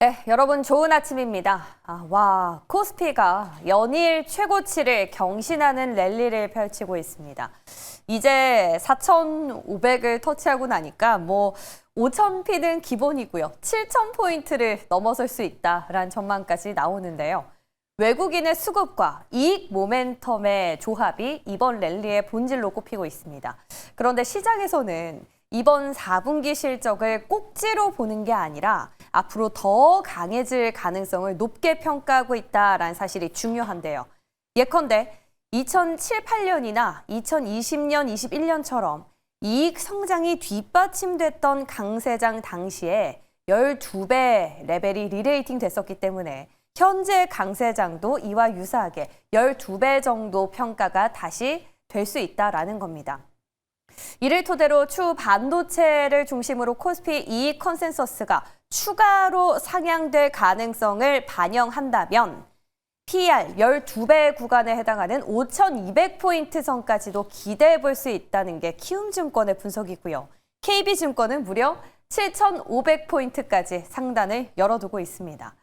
네, 여러분 좋은 아침입니다. 와, 코스피가 연일 최고치를 경신하는 랠리를 펼치고 있습니다. 이제 4,500을 터치하고 나니까 5,000피는 기본이고요. 7,000포인트를 넘어설 수 있다라는 전망까지 나오는데요. 외국인의 수급과 이익 모멘텀의 조합이 이번 랠리의 본질로 꼽히고 있습니다. 그런데 시장에서는 이번 4분기 실적을 꼭지로 보는 게 아니라 앞으로 더 강해질 가능성을 높게 평가하고 있다는 사실이 중요한데요. 예컨대 2007, 8년이나 2020년, 21년처럼 이익 성장이 뒷받침됐던 강세장 당시에 12배 레벨이 리레이팅 됐었기 때문에 현재 강세장도 이와 유사하게 12배 정도 평가가 다시 될 수 있다라는 겁니다. 이를 토대로 추후 반도체를 중심으로 코스피 이익 컨센서스가 추가로 상향될 가능성을 반영한다면 PER 12배 구간에 해당하는 5,200포인트 선까지도 기대해 볼 수 있다는 게 키움증권의 분석이고요. KB증권은 무려 7,500포인트까지 상단을 열어두고 있습니다.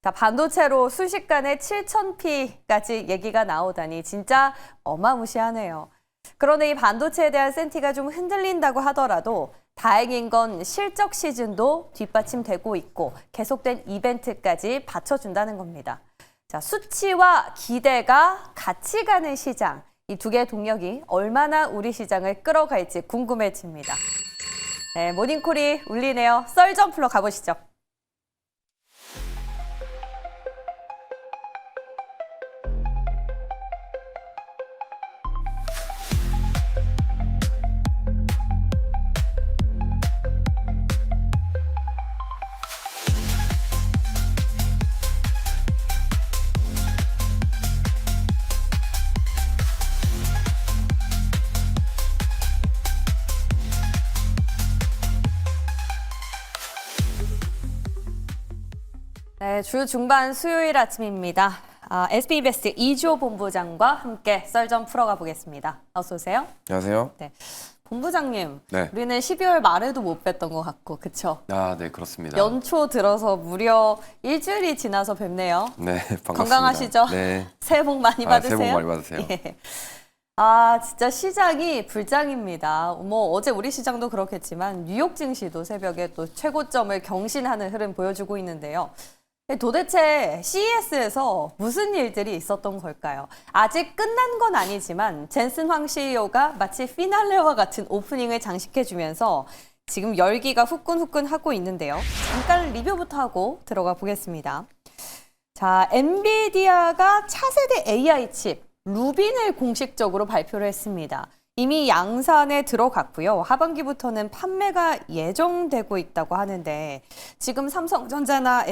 자, 반도체로 순식간에 7,000P까지 얘기가 나오다니 진짜 어마무시하네요. 그런데 이 반도체에 대한 센티가 좀 흔들린다고 하더라도 다행인 건 실적 시즌도 뒷받침되고 있고 계속된 이벤트까지 받쳐준다는 겁니다. 자, 수치와 기대가 같이 가는 시장, 이 두 개의 동력이 얼마나 우리 시장을 끌어갈지 궁금해집니다. 네, 모닝콜이 울리네요. 썰점플러 가보시죠. 네, 주 중반 수요일 아침입니다. SB인베스트 이주호 본부장과 함께 썰점 풀어가 보겠습니다. 어서 오세요. 안녕하세요. 네, 본부장님, 네. 우리는 12월 말에도 못 뵀던 것 같고, 그쵸? 네, 그렇습니다. 연초 들어서 무려 일주일이 지나서 뵙네요. 네, 반갑습니다. 건강하시죠? 네. 새해 복 많이 받으세요. 새해 복 많이 받으세요. 예. 진짜 시장이 불장입니다. 어제 우리 시장도 그렇겠지만 뉴욕 증시도 새벽에 또 최고점을 경신하는 흐름 보여주고 있는데요. 도대체 CES에서 무슨 일들이 있었던 걸까요? 아직 끝난 건 아니지만 젠슨 황 CEO가 마치 피날레와 같은 오프닝을 장식해주면서 지금 열기가 후끈후끈 하고 있는데요. 잠깐 리뷰부터 하고 들어가 보겠습니다. 자, 엔비디아가 차세대 AI 칩 루빈을 공식적으로 발표를 했습니다. 이미 양산에 들어갔고요. 하반기부터는 판매가 예정되고 있다고 하는데 지금 삼성전자나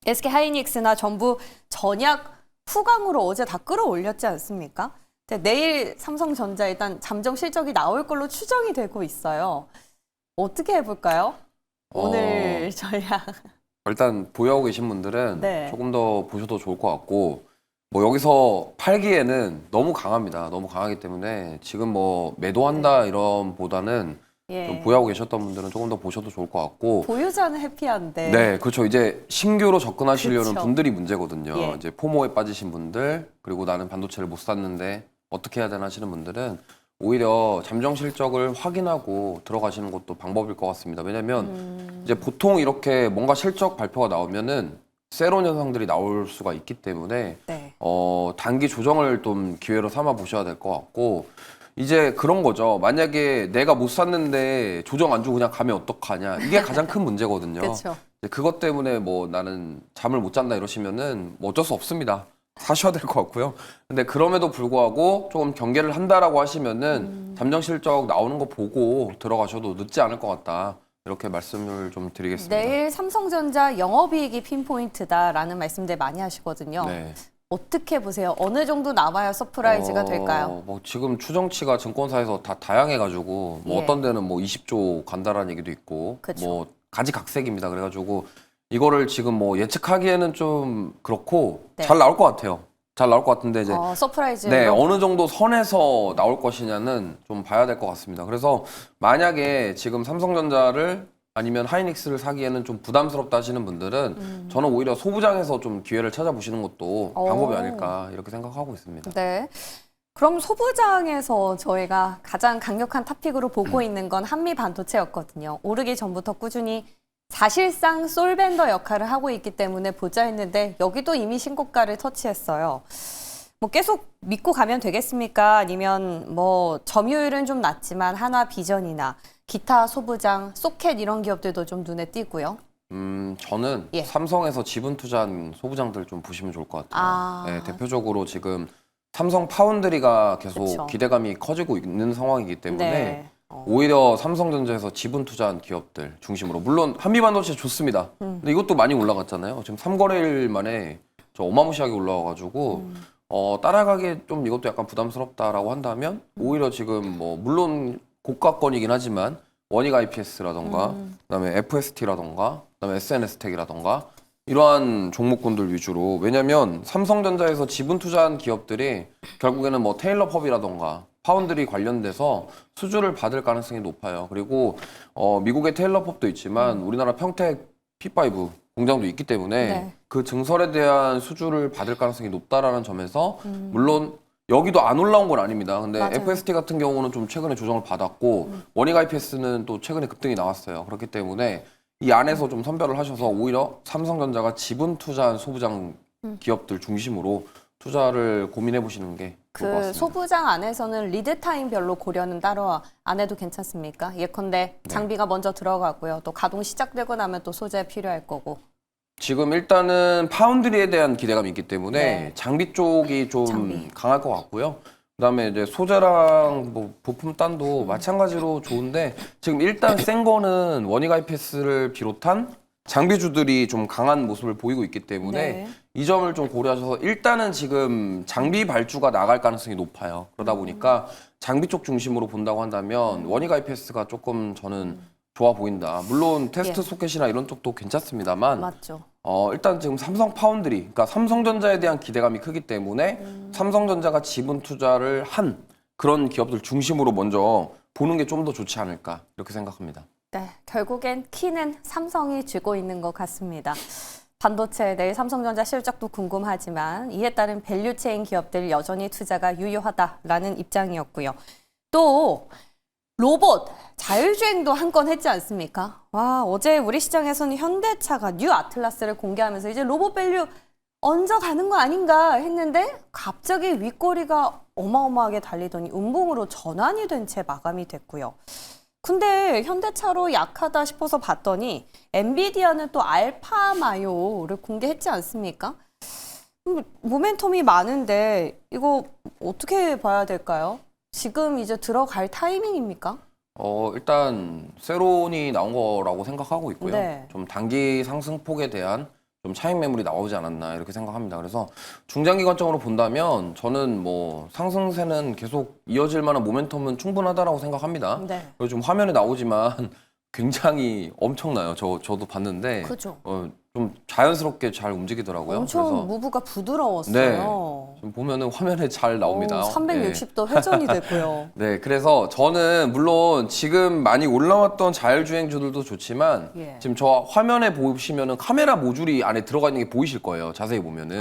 SK하이닉스나 전부 전약 후광으로 어제 다 끌어올렸지 않습니까? 내일 삼성전자 일단 잠정 실적이 나올 걸로 추정이 되고 있어요. 어떻게 해볼까요? 오늘 전략. 일단 보유하고 계신 분들은 네. 조금 더 보셔도 좋을 것 같고 여기서 팔기에는 너무 강합니다. 너무 강하기 때문에 지금 매도한다 이런 보다는 좀 보유하고 계셨던 분들은 조금 더 보셔도 좋을 것 같고 보유자는 해피한데. 네, 그렇죠. 이제 신규로 접근하시려는 그쵸. 분들이 문제거든요. 예. 이제 포모에 빠지신 분들, 그리고 나는 반도체를 못 샀는데 어떻게 해야 되나 하시는 분들은 오히려 잠정 실적을 확인하고 들어가시는 것도 방법일 것 같습니다. 왜냐면 이제 보통 이렇게 뭔가 실적 발표가 나오면은 세론 현상들이 나올 수가 있기 때문에 네. 단기 조정을 좀 기회로 삼아 보셔야 될 것 같고 이제 그런 거죠. 만약에 내가 못 샀는데 조정 안 주고 그냥 가면 어떡하냐. 이게 가장 큰 문제거든요. 그렇죠. 그것 때문에 나는 잠을 못 잔다 이러시면은 어쩔 수 없습니다. 사셔야 될 것 같고요. 근데 그럼에도 불구하고 조금 경계를 한다라고 하시면은 잠정 실적 나오는 거 보고 들어가셔도 늦지 않을 것 같다. 이렇게 말씀을 좀 드리겠습니다. 내일 삼성전자 영업이익이 핀포인트다라는 말씀들 많이 하시거든요. 네. 어떻게 보세요? 어느 정도 나와야 서프라이즈가 될까요? 지금 추정치가 증권사에서 다 다양해가지고 예. 어떤 데는 20조 간다라는 얘기도 있고 그쵸. 가지각색입니다. 그래가지고 이거를 지금 예측하기에는 좀 그렇고 네. 잘 나올 것 같아요. 잘 나올 것 같은데 이제 서프라이즈로. 네, 어느 정도 선에서 나올 것이냐는 좀 봐야 될 것 같습니다. 그래서 만약에 지금 삼성전자를 아니면 하이닉스를 사기에는 좀 부담스럽다 하시는 분들은 저는 오히려 소부장에서 좀 기회를 찾아보시는 것도 방법이 아닐까 이렇게 생각하고 있습니다. 네. 그럼 소부장에서 저희가 가장 강력한 탑픽으로 보고 있는 건 한미 반도체였거든요. 오르기 전부터 꾸준히 사실상 솔벤더 역할을 하고 있기 때문에 보자 했는데 여기도 이미 신고가를 터치했어요. 뭐 계속 믿고 가면 되겠습니까? 아니면 뭐 점유율은 좀 낮지만 하나 비전이나 기타 소부장, 소켓 이런 기업들도 좀 눈에 띄고요. 저는 예. 삼성에서 지분 투자한 소부장들 좀 보시면 좋을 것 같아요. 아. 네, 대표적으로 지금 삼성 파운드리가 계속 그쵸. 기대감이 커지고 있는 상황이기 때문에 네. 오히려 삼성전자에서 지분 투자한 기업들 중심으로 물론 한미반도체 좋습니다. 근데 이것도 많이 올라갔잖아요. 지금 3거래일 만에 저 어마무시하게 올라와가지고 따라가기 좀 이것도 약간 부담스럽다라고 한다면 오히려 지금 뭐 물론 고가권이긴 하지만 원익 IPS라던가 그다음에 FST라던가 그다음에 SNS텍이라던가 이러한 종목군들 위주로 왜냐면 삼성전자에서 지분 투자한 기업들이 결국에는 뭐 테일러 펍이라던가 파운드리 관련돼서 수주를 받을 가능성이 높아요. 그리고 미국의 테일러 펍도 있지만 우리나라 평택 P5 공장도 있기 때문에 네. 그 증설에 대한 수주를 받을 가능성이 높다라는 점에서 물론 여기도 안 올라온 건 아닙니다. 근데 맞아요. FST 같은 경우는 좀 최근에 조정을 받았고 원익 IPS는 또 최근에 급등이 나왔어요. 그렇기 때문에 이 안에서 좀 선별을 하셔서 오히려 삼성전자가 지분 투자한 소부장 기업들 중심으로 투자를 고민해 보시는 게 좋을 것 그 같습니다. 소부장 안에서는 리드 타임별로 고려는 따로 안 해도 괜찮습니까? 예컨대 장비가 먼저 들어가고요. 또 가동 시작되고 나면 또 소재 필요할 거고. 지금 일단은 파운드리에 대한 기대감이 있기 때문에 네. 장비 쪽이 좀 장비. 강할 것 같고요. 그다음에 이제 소재랑 뭐 부품 단도 마찬가지로 좋은데 지금 일단 센 거는 원익 IPS를 비롯한 장비주들이 좀 강한 모습을 보이고 있기 때문에 네. 이 점을 좀 고려하셔서 일단은 지금 장비 발주가 나갈 가능성이 높아요. 그러다 보니까 장비 쪽 중심으로 본다고 한다면 원익 IPS가 조금 저는 좋아 보인다. 물론 테스트 예. 소켓이나 이런 쪽도 괜찮습니다만 맞죠. 일단 지금 삼성 파운드리, 그러니까 삼성전자에 대한 기대감이 크기 때문에 삼성전자가 지분 투자를 한 그런 기업들 중심으로 먼저 보는 게 좀 더 좋지 않을까 이렇게 생각합니다. 네, 결국엔 키는 삼성이 쥐고 있는 것 같습니다. 반도체 내일 삼성전자 실적도 궁금하지만 이에 따른 밸류체인 기업들 여전히 투자가 유효하다라는 입장이었고요. 또 로봇 자율주행도 한 건 했지 않습니까? 와, 어제 우리 시장에서는 현대차가 뉴 아틀라스를 공개하면서 이제 로봇 밸류 얹어가는 거 아닌가 했는데 갑자기 윗꼬리가 어마어마하게 달리더니 음봉으로 전환이 된 채 마감이 됐고요. 근데 현대차로 약하다 싶어서 봤더니 엔비디아는 또 알파마요를 공개했지 않습니까? 모멘텀이 많은데 이거 어떻게 봐야 될까요? 지금 이제 들어갈 타이밍입니까? 일단 세론이 나온 거라고 생각하고 있고요. 네. 좀 단기 상승폭에 대한 좀 차익 매물이 나오지 않았나 이렇게 생각합니다. 그래서 중장기 관점으로 본다면 저는 뭐 상승세는 계속 이어질 만한 모멘텀은 충분하다라고 생각합니다. 네. 그리고 좀 화면에 나오지만 굉장히 엄청나요. 저도 봤는데 그죠. 좀 자연스럽게 잘 움직이더라고요. 엄청 그래서 무브가 부드러웠어요. 지금 보면은 화면에 잘 나옵니다. 360도 회전이 됐고요. 네, 그래서 저는 물론 지금 많이 올라왔던 자율주행주들도 좋지만 예. 지금 저 화면에 보시면은 카메라 모듈이 안에 들어가 있는 게 보이실 거예요. 자세히 보면은.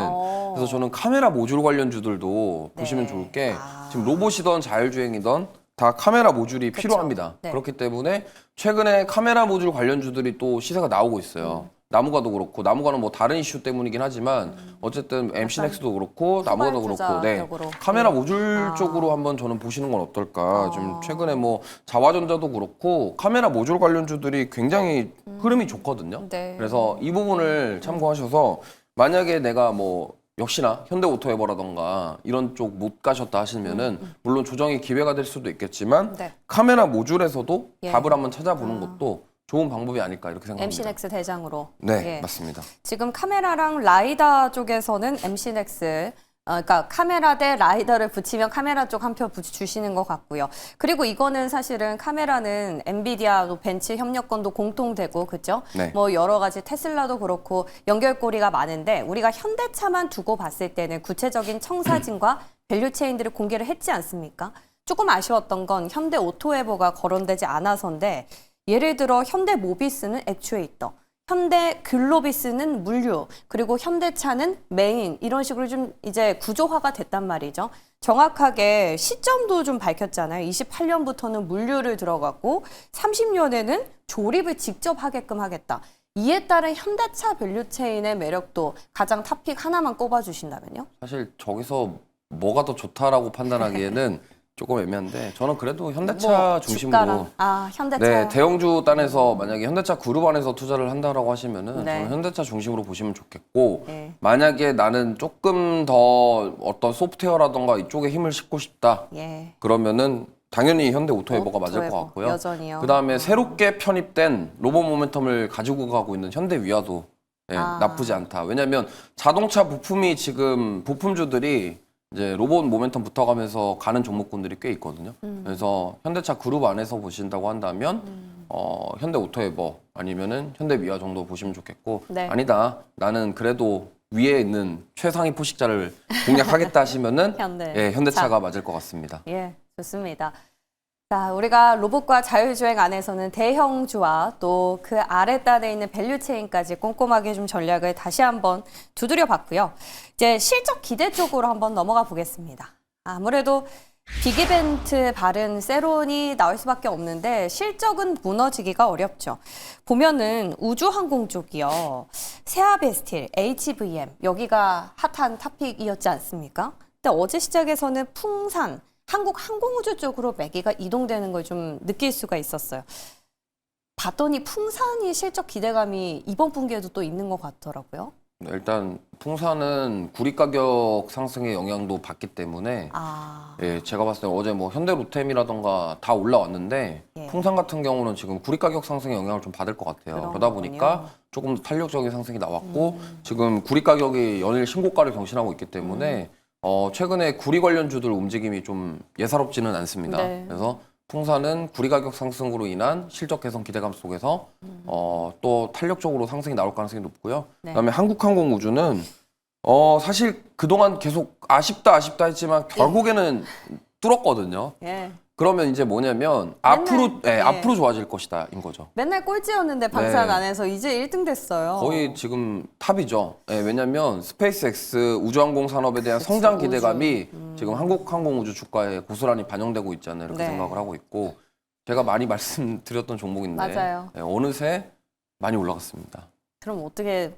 그래서 저는 카메라 모듈 관련주들도 네. 보시면 좋을 게 아. 지금 로봇이던 자율주행이던 다 카메라 모듈이 그쵸. 필요합니다. 네. 그렇기 때문에 최근에 카메라 모듈 관련주들이 또 시세가 나오고 있어요. 나무가도 그렇고 나무가는 뭐 다른 이슈 때문이긴 하지만 어쨌든 MC넥스도 그렇고 나무가도 그렇고 투자적으로. 카메라 네. 모듈 아. 쪽으로 한번 저는 보시는 건 어떨까. 지금 최근에 뭐 자화전자도 그렇고 카메라 모듈 관련주들이 굉장히 흐름이 좋거든요. 네. 그래서 이 부분을 참고하셔서 만약에 내가 뭐 역시나 현대오토에버라던가 이런 쪽 못 가셨다 하시면은 물론 조정의 기회가 될 수도 있겠지만 네. 카메라 모듈에서도 예. 답을 한번 찾아보는 것도 좋은 방법이 아닐까 이렇게 생각합니다. MC넥스 대장으로. 네, 예. 맞습니다. 지금 카메라랑 라이다 쪽에서는 MC넥스, 그러니까 카메라 대 라이다를 붙이면 카메라 쪽 한 표 주시는 것 같고요. 그리고 이거는 사실은 카메라는 엔비디아, 벤츠 협력권도 공통되고, 그죠? 네. 뭐 여러 가지 테슬라도 그렇고 연결고리가 많은데 우리가 현대차만 두고 봤을 때는 구체적인 청사진과 밸류체인들을 공개를 했지 않습니까? 조금 아쉬웠던 건 현대 오토에버가 거론되지 않아서인데 예를 들어 현대모비스는 액추에이터, 현대글로비스는 물류, 그리고 현대차는 메인 이런 식으로 좀 이제 구조화가 됐단 말이죠. 정확하게 시점도 좀 밝혔잖아요. 28년부터는 물류를 들어갔고 30년에는 조립을 직접 하게끔 하겠다. 이에 따른 현대차 밸류체인의 매력도 가장 탑픽 하나만 꼽아주신다면요? 사실 저기서 뭐가 더 좋다라고 판단하기에는 조금 애매한데 저는 그래도 현대차 중심으로 주가랑, 현대차. 네, 대형주 단에서 만약에 현대차 그룹 안에서 투자를 한다라고 하시면은 네. 저는 현대차 중심으로 보시면 좋겠고 네. 만약에 나는 조금 더 어떤 소프트웨어라던가 이쪽에 힘을 싣고 싶다 예. 그러면은 당연히 현대 오토에버가 맞을 것 오토에버, 같고요. 여전히요. 그다음에 새롭게 편입된 로봇 모멘텀을 가지고 가고 있는 현대 위아도 나쁘지 않다. 왜냐하면 자동차 부품이 지금 부품주들이 이제 로봇 모멘텀 붙어가면서 가는 종목군들이 꽤 있거든요. 그래서 현대차 그룹 안에서 보신다고 한다면 현대 오토에버 아니면은 현대 위아 정도 보시면 좋겠고 네. 아니다. 나는 그래도 위에 있는 최상위 포식자를 공략하겠다 하시면은 현대차가 맞을 것 같습니다. 예, 좋습니다. 자, 우리가 로봇과 자율주행 안에서는 대형주와 또 그 아랫단에 있는 밸류체인까지 꼼꼼하게 좀 전략을 다시 한번 두드려 봤고요. 이제 실적 기대 쪽으로 한번 넘어가 보겠습니다. 아무래도 빅이벤트 발은 세론이 나올 수밖에 없는데 실적은 무너지기가 어렵죠. 보면은 우주항공 쪽이요. 세아베스틸, HVM 여기가 핫한 탑픽이었지 않습니까? 근데 어제 시작에서는 풍산, 한국 항공우주 쪽으로 매기가 이동되는 걸 좀 느낄 수가 있었어요. 봤더니 풍산이 실적 기대감이 이번 분기에도 또 있는 것 같더라고요. 일단 풍산은 구리 가격 상승의 영향도 받기 때문에 예, 제가 봤을 때 어제 뭐 현대로템이라던가 다 올라왔는데 예. 풍산 같은 경우는 지금 구리 가격 상승의 영향을 좀 받을 것 같아요. 그러다 보니까 조금 더 탄력적인 상승이 나왔고 지금 구리 가격이 연일 신고가를 경신하고 있기 때문에 최근에 구리 관련주들 움직임이 좀 예사롭지는 않습니다. 네. 그래서 풍산은 구리 가격 상승으로 인한 실적 개선 기대감 속에서 또 탄력적으로 상승이 나올 가능성이 높고요. 네. 그다음에 한국항공우주는 사실 그동안 계속 아쉽다 했지만 결국에는 뚫었거든요. 예. 그러면 이제 뭐냐면 앞으로 좋아질 것이다인 거죠. 맨날 꼴찌였는데 방산 네. 안에서 이제 1등 됐어요. 거의 지금 탑이죠. 예, 왜냐면 스페이스X 우주항공 산업에 대한 성장 기대감이 지금 한국항공우주 주가에 고스란히 반영되고 있잖아요. 이렇게 네. 생각을 하고 있고 제가 많이 말씀드렸던 종목인데 맞아요. 예, 어느새 많이 올라갔습니다. 그럼 어떻게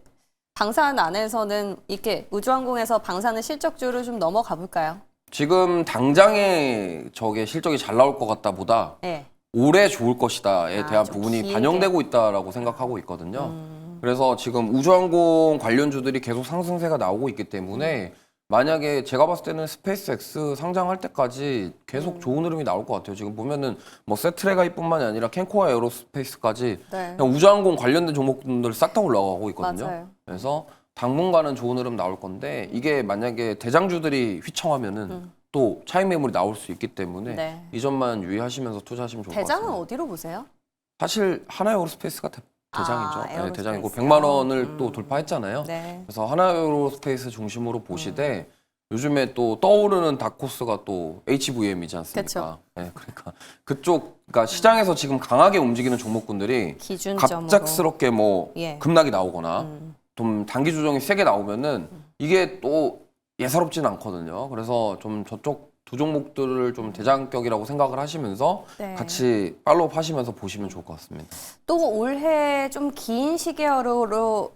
방산 안에서는 이렇게 우주항공에서 방산은 실적주로 좀 넘어가 볼까요? 지금 당장에 저게 실적이 잘 나올 것 같다 보다 네. 올해 좋을 것이다에 대한 좀 부분이 길게. 반영되고 있다라고 생각하고 있거든요. 그래서 지금 우주항공 관련주들이 계속 상승세가 나오고 있기 때문에 만약에 제가 봤을 때는 스페이스X 상장할 때까지 계속 좋은 흐름이 나올 것 같아요. 지금 보면은 뭐 세트레가이뿐만이 아니라 캔코아 에어로스페이스까지 네. 그냥 우주항공 관련된 종목들 싹 다 올라가고 있거든요. 맞아요. 그래서 당분간은 좋은 흐름 나올 건데 이게 만약에 대장주들이 휘청하면은 또 차익 매물이 나올 수 있기 때문에 네. 이 점만 유의하시면서 투자하시면 좋을 것 대장은 같습니다. 어디로 보세요? 사실 하나에어로스페이스가 대장이죠. 네, 에어로스페이스. 대장이고 100만 원을 또 돌파했잖아요. 네. 그래서 하나에어로스페이스 중심으로 보시되 요즘에 또 떠오르는 다코스가 또 HVM이지 않습니까? 그쵸. 네, 그러니까 그러니까 시장에서 지금 강하게 움직이는 종목군들이 기준점으로. 갑작스럽게 뭐 예. 급락이 나오거나 좀 단기 조정이 세게 나오면은 이게 또 예사롭지는 않거든요. 그래서 좀 저쪽 두 종목들을 좀 대장격이라고 생각을 하시면서 네. 같이 팔로우 하시면서 보시면 좋을 것 같습니다. 또 올해 좀 긴 시계열로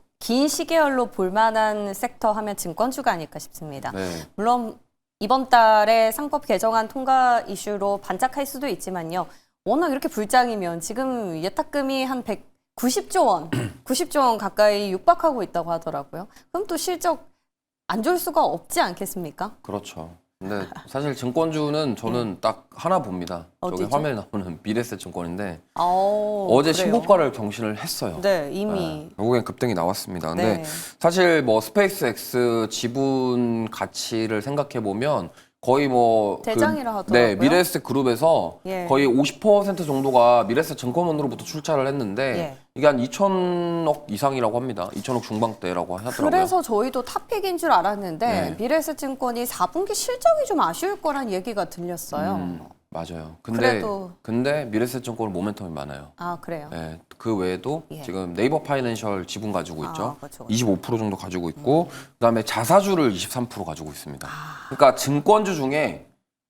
볼만한 섹터 하면 증권주가 아닐까 싶습니다. 네. 물론 이번 달에 상법 개정안 통과 이슈로 반짝할 수도 있지만요. 워낙 이렇게 불장이면 지금 예탁금이 한 190조 원, 90조 원 가까이 육박하고 있다고 하더라고요. 그럼 또 실적 안 좋을 수가 없지 않겠습니까? 그렇죠. 근데 사실 증권주는 저는 딱 하나 봅니다. 저기 어디죠? 화면에 나오는 미래세 증권인데 어제 어제 신고가를 경신을 했어요. 네, 이미. 네, 결국엔 급등이 나왔습니다. 근데 네. 사실 뭐 스페이스X 지분 가치를 생각해 보면 거의 뭐 대장이라 하더라고요. 네, 미래에셋 그룹에서 예. 거의 50% 정도가 미래에셋 증권원으로부터 출자를 했는데 예. 이게 한 2천억 이상이라고 합니다. 2천억 중반대라고 하더라고요. 그래서 저희도 탑픽인 줄 알았는데 네. 미래에셋증권이 4분기 실적이 좀 아쉬울 거란 얘기가 들렸어요. 맞아요. 그래도 근데 미래에셋증권은 모멘텀이 많아요. 아 그래요. 예, 그 외에도 예. 지금 네이버 파이낸셜 지분 가지고 있죠. 그렇죠. 25% 정도 가지고 있고 그다음에 자사주를 23% 가지고 있습니다. 아. 그러니까 증권주 중에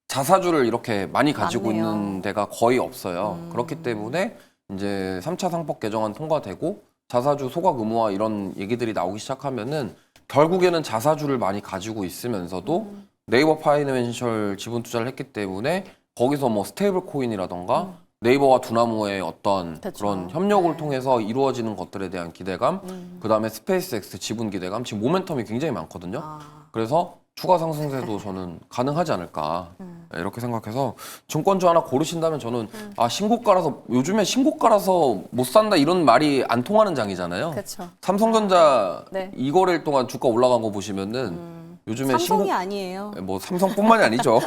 자사주를 이렇게 많이 가지고 맞네요. 있는 데가 거의 없어요. 그렇기 때문에 이제 3차 상법 개정안 통과되고 자사주 소각 의무화 이런 얘기들이 나오기 시작하면은 결국에는 자사주를 많이 가지고 있으면서도 네이버 파이낸셜 지분 투자를 했기 때문에 거기서 뭐 스테이블 코인이라던가 네이버와 두나무의 어떤 그쵸. 그런 협력을 네. 통해서 이루어지는 것들에 대한 기대감, 그다음에 스페이스X 지분 기대감, 지금 모멘텀이 굉장히 많거든요. 아. 그래서 추가 상승세도 저는 가능하지 않을까 이렇게 생각해서 증권주 하나 고르신다면 저는 아 신고가라서 요즘에 신고가라서 못 산다 이런 말이 안 통하는 장이잖아요. 그렇죠. 삼성전자 네. 2거래일 동안 주가 올라간 거 보시면은 요즘에 삼성이 아니에요. 뭐 삼성뿐만이 아니죠.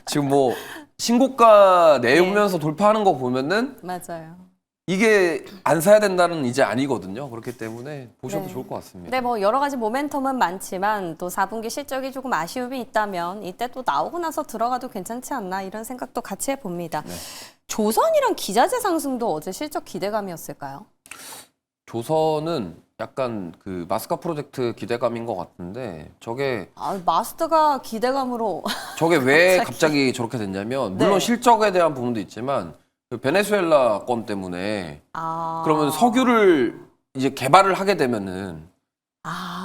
지금 뭐 신고가 내면서 돌파하는 거 보면은 맞아요. 이게 안 사야 된다는 이제 아니거든요. 그렇기 때문에 보셔도 네. 좋을 것 같습니다. 네, 뭐 여러 가지 모멘텀은 많지만 또 4분기 실적이 조금 아쉬움이 있다면 이때 또 나오고 나서 들어가도 괜찮지 않나 이런 생각도 같이 해봅니다. 네. 조선이랑 기자재 상승도 어제 실적 기대감이었을까요? 조선은 약간 그 마스카 프로젝트 기대감인 것 같은데 아, 마스터가 기대감으로 저게 왜 갑자기 저렇게 됐냐면 물론 네. 실적에 대한 부분도 있지만 그 베네수엘라 건 때문에 아, 그러면 석유를 이제 개발을 하게 되면은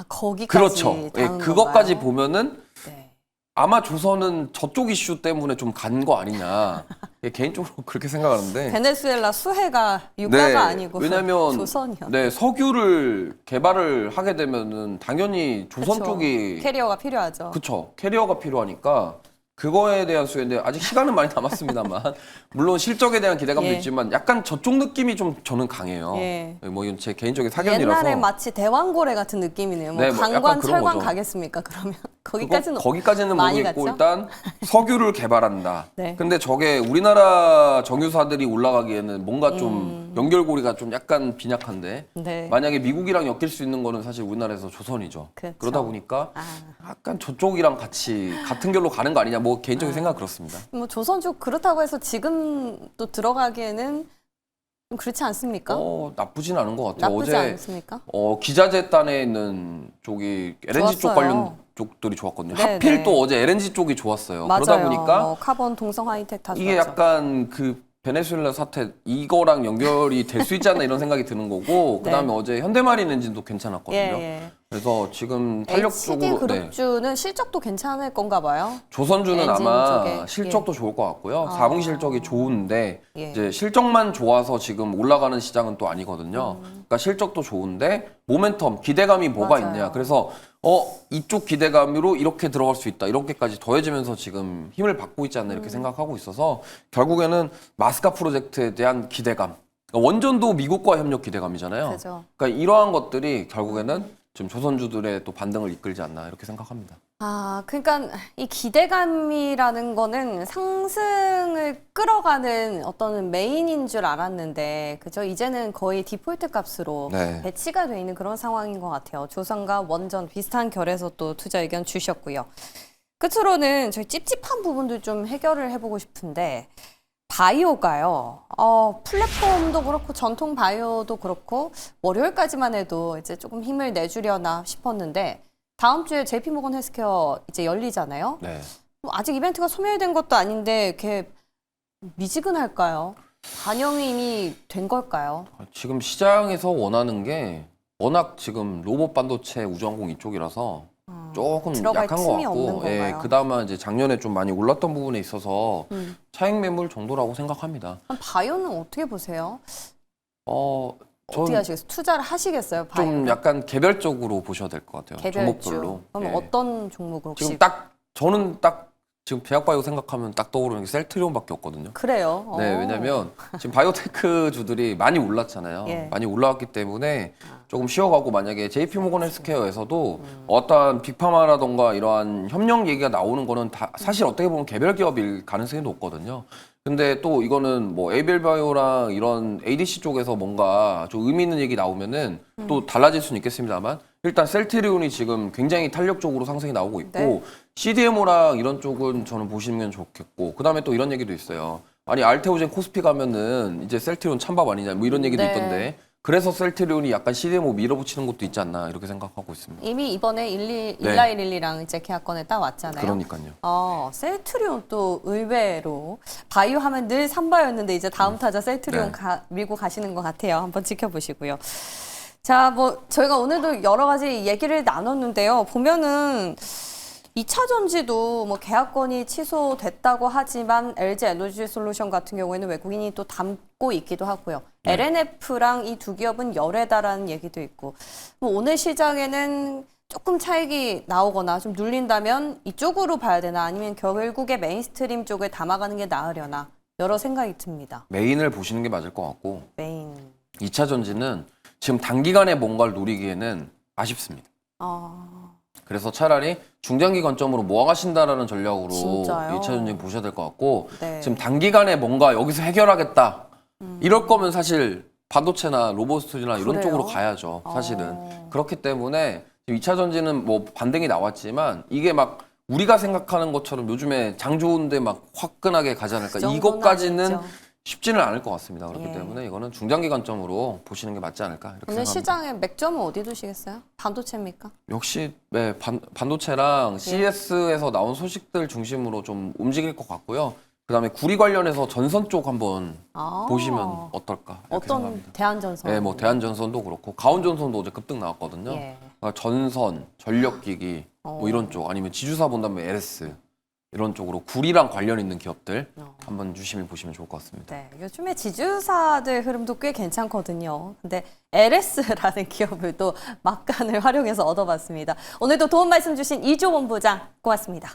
거기까지 그렇죠. 예, 닿은 그것까지 건가요? 보면은 네. 아마 조선은 저쪽 이슈 때문에 좀 간 거 아니냐. 예, 개인적으로 그렇게 생각하는데. 베네수엘라 수혜가 유가가 네, 아니고 왜냐면 조선이요. 네, 석유를 개발을 하게 되면은 당연히 조선 그쵸. 쪽이 캐리어가 필요하죠. 그쵸. 캐리어가 필요하니까 그거에 대한 수혜인데 아직 시간은 많이 남았습니다만 물론 실적에 대한 기대감도 예. 있지만 약간 저쪽 느낌이 좀 저는 강해요. 예. 뭐 이건 제 개인적인 사견이라서. 옛날에 마치 대왕고래 같은 느낌이네요. 뭐 네, 뭐 약간 강관 그런 철관 거죠. 가겠습니까? 그러면 거기까지는 거기까지는 많이 모르겠고 갔죠? 일단 석유를 개발한다. 네. 근데 저게 우리나라 정유사들이 올라가기에는 뭔가 좀 연결고리가 좀 약간 빈약한데 네. 만약에 미국이랑 엮일 수 있는 거는 사실 우리나라에서 조선이죠. 그렇죠. 그러다 보니까 아. 약간 저쪽이랑 같이 같은 결로 가는 거 아니냐. 뭐 개인적인 생각 그렇습니다. 뭐 조선주 그렇다고 해서 지금 또 들어가기에는 좀 그렇지 않습니까? 나쁘진 않은 것 같아요. 나쁘지 어제 않습니까? 기자재단에 있는 쪽이 LNG 쪽 좋았어요. 관련 쪽들이 좋았거든요. 네, 하필 네. 또 어제 LNG 쪽이 좋았어요. 맞아요. 그러다 보니까 뭐 카본, 동성, 하이텍 다 이게 좋았죠. 약간 그 베네수엘라 사태 이거랑 연결이 될 수 있지 않나 이런 생각이 드는 거고 네. 그다음에 어제 현대마린 엔진도 괜찮았거든요. 예. 그래서 지금 탄력적으로 HD 그룹주는 실적도 괜찮을 건가 봐요. 조선주는 엔진 아마 쪽에. 실적도 좋을 것 같고요. 4분기 실적이 좋은데 예. 이제 실적만 좋아서 지금 올라가는 시장은 또 아니거든요. 그러니까 실적도 좋은데 모멘텀 기대감이 뭐가 맞아요. 있냐. 그래서 이쪽 기대감으로 이렇게 들어갈 수 있다. 이렇게까지 더해지면서 지금 힘을 받고 있지 않나 이렇게 생각하고 있어서 결국에는 마스카 프로젝트에 대한 기대감. 그러니까 원전도 미국과 협력 기대감이잖아요. 그죠. 그러니까 이러한 것들이 결국에는 지금 조선주들의 또 반등을 이끌지 않나 이렇게 생각합니다. 그러니까 이 기대감이라는 거는 상승을 끌어가는 어떤 메인인 줄 알았는데, 그죠? 이제는 거의 디폴트 값으로 네. 배치가 돼 있는 그런 상황인 것 같아요. 조선과 원전 비슷한 결에서 또 투자 의견 주셨고요. 끝으로는 저희 찝찝한 부분들 좀 해결을 해보고 싶은데, 바이오가요. 플랫폼도 그렇고 전통 바이오도 그렇고 월요일까지만 해도 이제 조금 힘을 내주려나 싶었는데 다음 주에 JP모건 헬스케어 이제 열리잖아요. 네. 뭐 아직 이벤트가 소멸된 것도 아닌데 이렇게 미지근할까요? 반영이 이미 된 걸까요? 지금 시장에서 원하는 게 워낙 지금 로봇 반도체 우주항공 이쪽이라서 조금 들어갈 약한 것 틈이 없는 같고, 건가요? 그나마 이제 작년에 좀 많이 올랐던 부분에 있어서 차익 매물 정도라고 생각합니다. 그럼 바이오는 어떻게 보세요? 전 어떻게 하시겠어요? 투자를 하시겠어요? 바이오 좀 약간 개별적으로 보셔야 될 것 같아요. 개별주. 종목별로. 그럼 어떤 종목을 혹시? 지금 저는 지금 제약바이오 생각하면 딱 떠오르는 게 셀트리온밖에 없거든요. 그래요. 네, 왜냐면 지금 바이오테크 주들이 많이 올랐잖아요. 예. 많이 올라왔기 때문에 조금 쉬어가고 만약에 JP모건 헬스케어에서도 어떠한 빅파마라던가 이러한 협력 얘기가 나오는 거는 다 사실 어떻게 보면 개별 기업일 가능성이 높거든요. 근데 또 이거는 뭐 에이벨바이오랑 이런 ADC 쪽에서 뭔가 좀 의미 있는 얘기 나오면은 또 달라질 수는 있겠습니다만 일단 셀트리온이 지금 굉장히 탄력적으로 상승이 나오고 있고 네. CDMO랑 이런 쪽은 저는 보시면 좋겠고 그다음에 또 이런 얘기도 있어요. 아니 알테오젠 코스피 가면은 이제 셀트리온 찬밥 아니냐 뭐 이런 얘기도 네. 있던데 그래서 셀트리온이 약간 CDMO 밀어붙이는 것도 있지 않나 이렇게 생각하고 있습니다. 이미 이번에 네. 1112랑 이제 계약권에 딱 왔잖아요. 그러니까요. 셀트리온 또 의외로 바이오 하면 늘 삼바였는데 이제 다음 타자 셀트리온 네. 밀고 가시는 것 같아요. 한번 지켜보시고요. 자, 뭐 저희가 오늘도 여러 가지 얘기를 나눴는데요. 보면은 2차 전지도 뭐 계약권이 취소됐다고 하지만 LG 에너지 솔루션 같은 경우에는 외국인이 또 담고 있기도 하고요. 네. LNF랑 이 두 기업은 열애다라는 얘기도 있고 뭐 오늘 시장에는 조금 차익이 나오거나 좀 눌린다면 이쪽으로 봐야 되나 아니면 결국에 메인스트림 쪽을 담아가는 게 나으려나 여러 생각이 듭니다. 메인을 보시는 게 맞을 것 같고 메인. 2차 전지는 지금 단기간에 뭔가를 노리기에는 아쉽습니다. 그래서 차라리 중장기 관점으로 모아가신다라는 전략으로 진짜요? 2차 전지 보셔야 될 것 같고 네. 지금 단기간에 뭔가 여기서 해결하겠다. 이럴 거면 사실 반도체나 로보스트나 이런 그래요? 쪽으로 가야죠. 사실은. 그렇기 때문에 지금 2차 전지는 뭐 반등이 나왔지만 이게 막 우리가 생각하는 것처럼 요즘에 장 좋은데 막 화끈하게 가지 않을까. 그 정도는 이것까지는 아니죠. 쉽지는 않을 것 같습니다. 그렇기 예. 때문에 이거는 중장기 관점으로 보시는 게 맞지 않을까 이렇게 오늘 생각합니다. 시장에 맥점은 어디 두시겠어요? 반도체입니까? 역시 네, 반도체랑 CES에서 나온 소식들 중심으로 좀 움직일 것 같고요. 그다음에 구리 관련해서 전선 쪽 한번 보시면 어떨까 이렇게 어떤 생각합니다. 대한전선? 네, 뭐 대한전선도 그렇고 가온전선도 어제 급등 나왔거든요. 예. 그러니까 전선, 전력기기 뭐 이런 쪽 아니면 지주사 본다면 LS 이런 쪽으로 구리랑 관련 있는 기업들 한번 유심히 보시면 좋을 것 같습니다. 네, 요즘에 지주사들 흐름도 꽤 괜찮거든요. 근데 LS라는 기업을 또 막간을 활용해서 얻어봤습니다. 오늘도 도움 말씀 주신 이조 본부장 고맙습니다.